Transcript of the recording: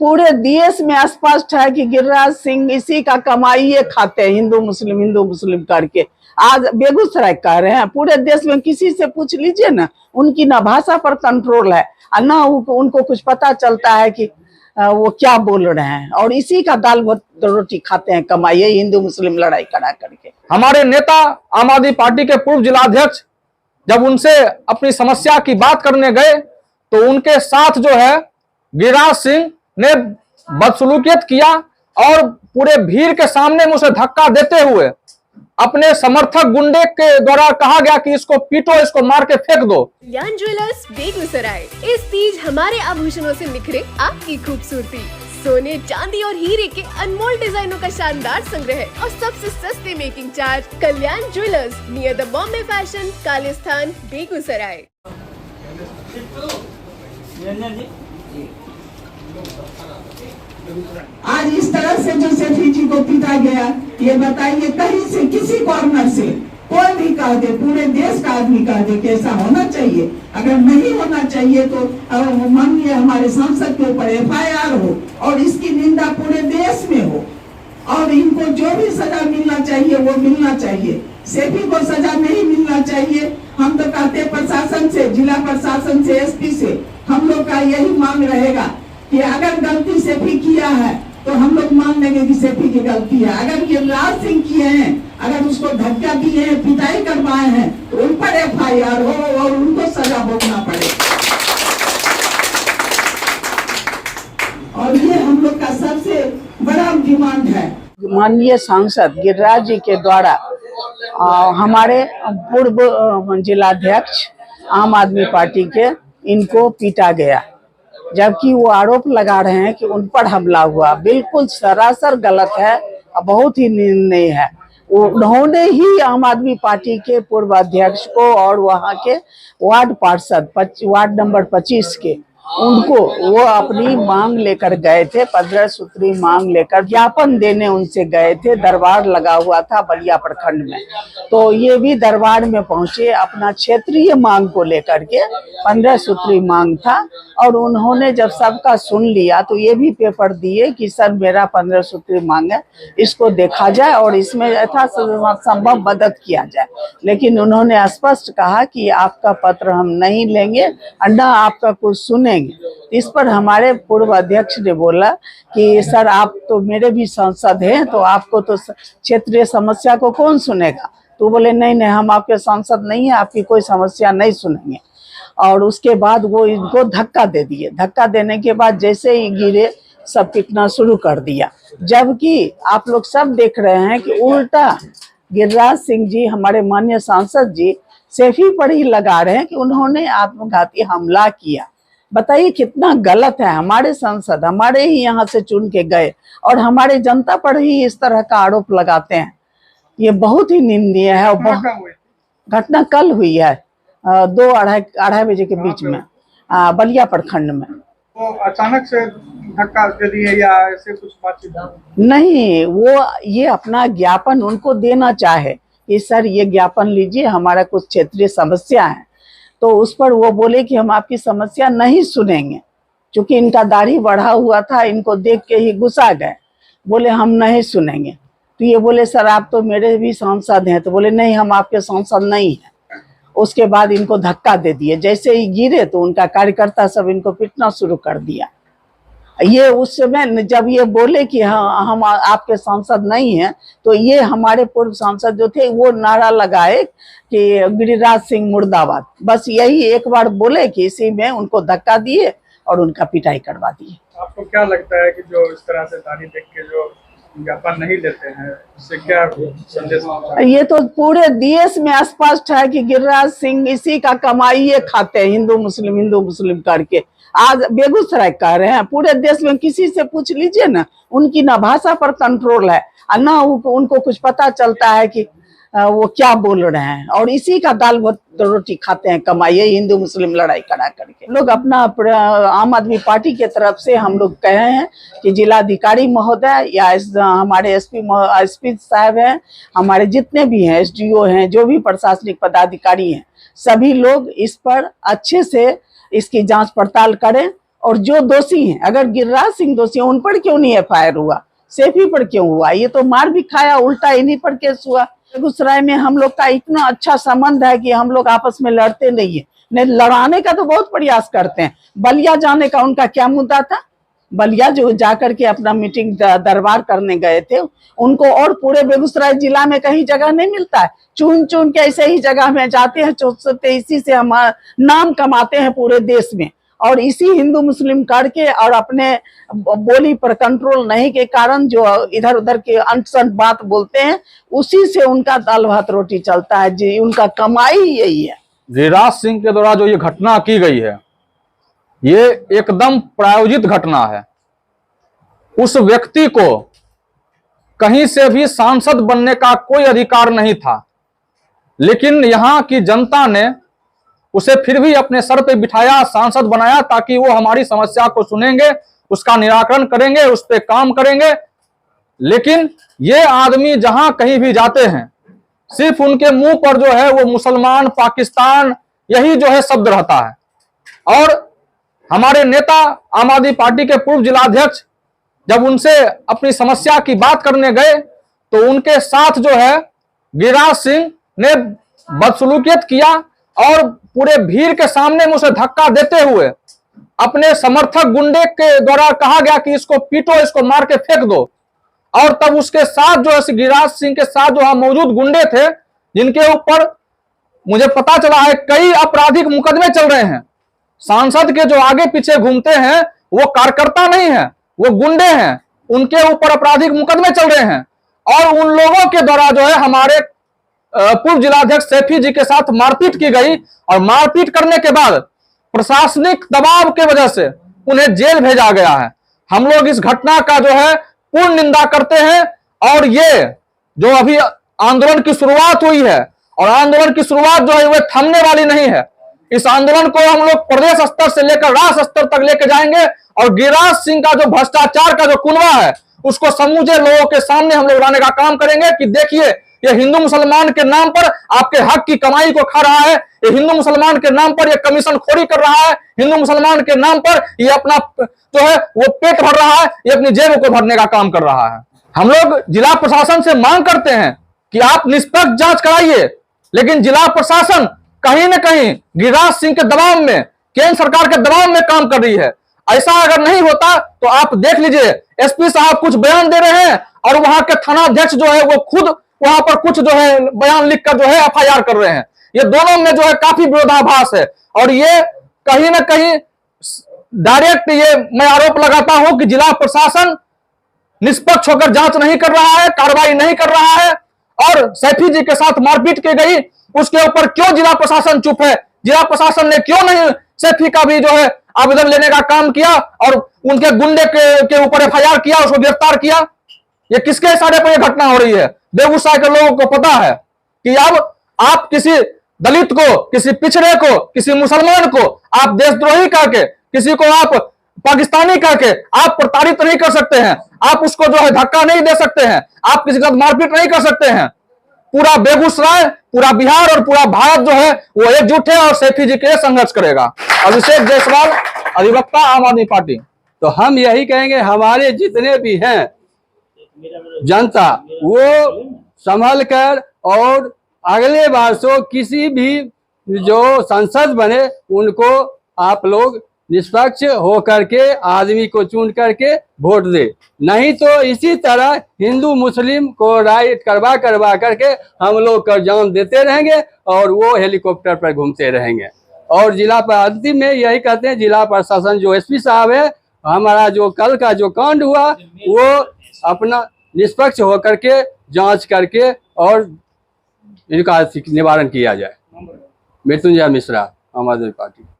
पूरे देश में स्पष्ट है कि गिरिराज सिंह इसी का कमाई खाते हैं, हिंदू मुस्लिम करके। आज बेगूसराय कह रहे हैं, पूरे देश में किसी से पूछ लीजिए ना, उनकी ना भाषा पर कंट्रोल है और ना उनको कुछ पता चलता है कि वो क्या बोल रहे हैं, और इसी का दाल भात रोटी खाते हैं कमाई, हिंदू मुस्लिम लड़ाई करा करके। हमारे नेता आम आदमी पार्टी के पूर्व जिलाध्यक्ष जब उनसे अपनी समस्या की बात करने गए तो उनके साथ जो है गिरिराज सिंह ने बदसलूकियत किया और पूरे भीड़ के सामने में उसे धक्का देते हुए अपने समर्थक गुंडे के द्वारा कहा गया कि इसको पीटो, इसको मार के फेंक दो। कल्याण ज्वेलर्स बेगूसराय, इस तीज हमारे आभूषणों से निखरे आपकी खूबसूरती। सोने, चांदी और हीरे के अनमोल डिजाइनों का शानदार संग्रह और सबसे सस्ते making charge. Kalyan jewellers near the Bombay fashion, Kalisthan, Begusarai. आज इस तरह से जो सेठी जी को पीटा गया, ये बताइए कहीं से किसी कॉर्नर से कोई भी कह दे, पूरे देश का आदमी कह दे कि ऐसा होना चाहिए। अगर नहीं होना चाहिए तो माननीय हमारे सांसद के ऊपर FIR हो और इसकी निंदा पूरे देश में हो, और इनको जो भी सजा मिलना चाहिए वो मिलना चाहिए। सेठी को सजा नहीं मिलना चाहिए। हम तो कहते प्रशासन से, जिला प्रशासन से, SP से हम लोग का यही मांग रहेगा कि अगर गलती सेठी किया है तो हम लोग मान लेंगे कि सेठी की गलती है। अगर गिरिराज सिंह किए हैं, अगर उसको धक्का दिए हैं, पिटाई करवाए हैं, तो उन पर FIR हो और उनको सजा भोगना पड़े। और ये हम लोग का सबसे बड़ा डिमांड है। माननीय सांसद गिरिराज जी के द्वारा हमारे पूर्व जिलाध्यक्ष आम आदमी पार्टी के इनको पीटा गया, जबकि वो आरोप लगा रहे हैं कि उन पर हमला हुआ। बिल्कुल सरासर गलत है, बहुत ही निंदनीय है। उन्होंने ही आम आदमी पार्टी के पूर्व अध्यक्ष को और वहां के वार्ड पार्षद वार्ड नंबर 25 के उनको वो अपनी मांग लेकर गए थे, 15 सूत्री मांग लेकर ज्ञापन देने उनसे गए थे। दरबार लगा हुआ था बलिया प्रखंड में, तो ये भी दरबार में पहुंचे अपना क्षेत्रीय मांग को लेकर के। 15 सूत्री मांग था और उन्होंने जब सबका सुन लिया तो ये भी पेपर दिए कि सर मेरा 15 सूत्री मांग है, इसको देखा जाए और इसमें यथासंभव मदद किया जाए। लेकिन उन्होंने स्पष्ट कहा कि आपका पत्र हम नहीं लेंगे और न आपका कुछ सुनेंगे। इस पर हमारे पूर्व अध्यक्ष ने बोला कि सर आप तो मेरे भी सांसद हैं, तो आपको तो क्षेत्रीय समस्या को कौन सुनेगा। तो बोले नहीं हम आपके सांसद नहीं है, आपकी कोई समस्या नहीं सुनेंगे। और उसके बाद वो इनको धक्का दे दिए। धक्का देने के बाद जैसे ही गिरे सब पीटना शुरू कर दिया, जबकि आप लोग सब देख रहे हैं कि उल्टा गिरिराज सिंह जी, हमारे माननीय सांसद जी, सेठी पर ही लगा रहे हैं कि उन्होंने आत्मघाती हमला किया। बताइए कितना गलत है। हमारे सांसद हमारे ही यहाँ से चुन के गए और हमारे जनता पर ही इस तरह का आरोप लगाते हैं। ये बहुत ही निंदनीय है। घटना कल हुई है 2-2:30 बजे के बीच में बलिया प्रखंड में। तो अचानक से धक्का दे दिए या ऐसे कुछ बातचीत? नहीं, वो ये अपना ज्ञापन उनको देना चाहे कि सर ये ज्ञापन लीजिए, हमारा कुछ क्षेत्रीय समस्या है। तो उस पर वो बोले कि हम आपकी समस्या नहीं सुनेंगे। क्योंकि इनका दाढ़ी बढ़ा हुआ था, इनको देख के ही गुस्सा गए, बोले हम नहीं सुनेंगे। तो ये बोले सर आप तो मेरे भी सांसद हैं। तो बोले नहीं हम आपके सांसद नहीं हैं। उसके बाद इनको धक्का दे दिए। जैसे ही गिरे तो उनका कार्यकर्ता सब इनको पीटना शुरू कर दिया। ये उस समय जब ये बोले कि हाँ हम आपके सांसद नहीं हैं, तो ये हमारे पूर्व सांसद जो थे वो नारा लगाए कि गिरिराज सिंह मुर्दाबाद। बस यही एक बार बोले कि इसी में उनको धक्का दिए और उनका पिटाई करवा दिए। आपको क्या लगता है कि जो इस तरह से तारीफ देख के जो ज्ञापन नहीं लेते हैं, इससे क्या संदेश? ये तो पूरे देश में स्पष्ट है कि गिरिराज सिंह इसी का कमाई खाते हैं, हिंदू मुस्लिम करके। आज बेगूसराय कह रहे हैं, पूरे देश में किसी से पूछ लीजिए ना, उनकी ना भाषा पर कंट्रोल है और ना उनको कुछ पता चलता है कि वो क्या बोल रहे हैं, और इसी का दाल भात रोटी खाते हैं कमाई, हिंदू मुस्लिम लड़ाई करा करके। लोग अपना आम आदमी पार्टी के तरफ से हम लोग कहे हैं कि जिलाधिकारी महोदय या हमारे SP साहब हैं, हमारे जितने भी हैं SDO हैं, जो भी प्रशासनिक पदाधिकारी हैं, सभी लोग इस पर अच्छे से इसकी जांच पड़ताल करें और जो दोषी हैं, अगर गिरिराज सिंह दोषी हैं, उन पर क्यों नहीं एफआईआर हुआ, सैफी पर क्यों हुआ? ये तो मार भी खाया, उल्टा इन्हीं पर केस हुआ। बेगूसराय में हम लोग का इतना अच्छा संबंध है कि हम लोग आपस में लड़ते नहीं है, नहीं लड़ाने का तो बहुत प्रयास करते हैं। बलिया जाने का उनका क्या मुद्दा था? बलिया जो जाकर के अपना मीटिंग दरबार करने गए थे, उनको और पूरे बेगूसराय जिला में कहीं जगह नहीं मिलता है। चुन चुन के ऐसे ही जगह में जाते हैं, इसी से हम नाम कमाते हैं पूरे देश में। और इसी हिंदू मुस्लिम करके और अपने बोली पर कंट्रोल नहीं के कारण जो इधर उधर के अनसन बात बोलते हैं, उसी से उनका दाल भात रोटी चलता है जी, उनका कमाई यही है। गिरिराज सिंह के द्वारा जो ये घटना की गई है, ये एकदम प्रायोजित घटना है। उस व्यक्ति को कहीं से भी सांसद बनने का कोई अधिकार नहीं था, लेकिन यहाँ की जनता ने उसे फिर भी अपने सर पे बिठाया, सांसद बनाया, ताकि वो हमारी समस्या को सुनेंगे, उसका निराकरण करेंगे, उस पे काम करेंगे। लेकिन ये आदमी जहां कहीं भी जाते हैं, सिर्फ उनके मुंह पर जो है वो मुसलमान, पाकिस्तान, यही जो है शब्द रहता है। और हमारे नेता आम आदमी पार्टी के पूर्व जिलाध्यक्ष जब उनसे अपनी समस्या की बात करने गए तो उनके साथ जो है गिरिराज सिंह ने बदसलूकियत किया और पूरे भीड़ के सामने में उसे धक्का देते हुए अपने समर्थक गुंडे के द्वारा कहा गया कि इसको पीटो, इसको मार के फेंक दो। और तब उसके साथ जो है गिरिराज सिंह के साथ जो मौजूद गुंडे थे, जिनके ऊपर मुझे पता चला है कई आपराधिक मुकदमे चल रहे हैं। सांसद के जो आगे पीछे घूमते हैं वो कार्यकर्ता नहीं है, वो गुंडे हैं, उनके ऊपर आपराधिक मुकदमे चल रहे हैं। और उन लोगों के द्वारा जो है हमारे पूर्व जिलाध्यक्ष सैफी जी के साथ मारपीट की गई, और मारपीट करने के बाद प्रशासनिक दबाव के वजह से उन्हें जेल भेजा गया है। हम लोग इस घटना का जो है पूर्ण निंदा करते हैं। और ये जो अभी आंदोलन की शुरुआत हुई है, और आंदोलन की शुरुआत जो है वह थमने वाली नहीं है। इस आंदोलन को हम लोग प्रदेश स्तर से लेकर राष्ट्र स्तर तक लेकर जाएंगे, और गिरिराज सिंह का जो भ्रष्टाचार का जो कुनबा है उसको समूचे लोगों के सामने हम लोग लाने का काम करेंगे कि देखिए, ये हिंदू मुसलमान के नाम पर आपके हक की कमाई को खा रहा है, ये हिंदू मुसलमान के नाम पर ये कमीशन खोरी कर रहा है, हिंदू मुसलमान के नाम पर ये अपना जो है वो पेट भर रहा है, ये अपनी जेब को भरने का काम कर रहा है। हम लोग जिला प्रशासन से मांग करते हैं कि आप निष्पक्ष जांच कराइए, लेकिन जिला प्रशासन कहीं न कहीं गिरिराज सिंह के दबाव में, केंद्र सरकार के दबाव में काम कर रही है। ऐसा अगर नहीं होता तो आप देख लीजिए, एसपी साहब कुछ बयान दे रहे हैं और वहां के थाना अध्यक्ष जो है वो खुद वहां पर कुछ जो है बयान लिखकर जो है एफआईआर कर रहे हैं। ये दोनों में जो है काफी विरोधाभास है, और ये कहीं ना कहीं डायरेक्ट ये मैं आरोप लगाता हूं कि जिला प्रशासन निष्पक्ष होकर जांच नहीं कर रहा है, कार्रवाई नहीं कर रहा है। और सैफी जी के साथ मारपीट की गई, उसके ऊपर क्यों जिला प्रशासन चुप है? जिला प्रशासन ने क्यों नहीं सैफी का भी जो है आवेदन लेने का काम किया और उनके गुंडे के ऊपर एफआईआर किया, उसको गिरफ्तार किया? ये किसके इशारे पर यह घटना हो रही है? बेगूसराय के लोगों को पता है कि अब आप किसी दलित को, किसी पिछड़े को, किसी मुसलमान को आप देशद्रोही करके, किसी को आप पाकिस्तानी करके आप प्रताड़ित नहीं कर सकते हैं, आप उसको जो है धक्का नहीं दे सकते हैं, आप किसी के साथ मारपीट नहीं कर सकते हैं। पूरा बेगूसराय, पूरा बिहार और पूरा भारत जो है वो एकजुट है और सैफी जी के लिए संघर्ष करेगा। अभिषेक जायसवाल, अधिवक्ता, आम आदमी पार्टी। तो हम यही कहेंगे, हमारे जितने भी हैं जनता, वो संभल कर और अगले बार से किसी भी जो सांसद बने उनको आप लोग निष्पक्ष होकर के आदमी को चुन करके वोट दे। नहीं तो इसी तरह हिंदू मुस्लिम को राइट करवा करके हम लोग कर जान देते रहेंगे और वो हेलीकॉप्टर पर घूमते रहेंगे। और जिला अंतिम में यही कहते हैं, जिला प्रशासन जो एसपी साहब है, हमारा जो कल का जो कांड हुआ वो अपना निष्पक्ष होकर के जांच करके और इनका निवारण किया जाए। मृत्युंजय मिश्रा, आम आदमी पार्टी।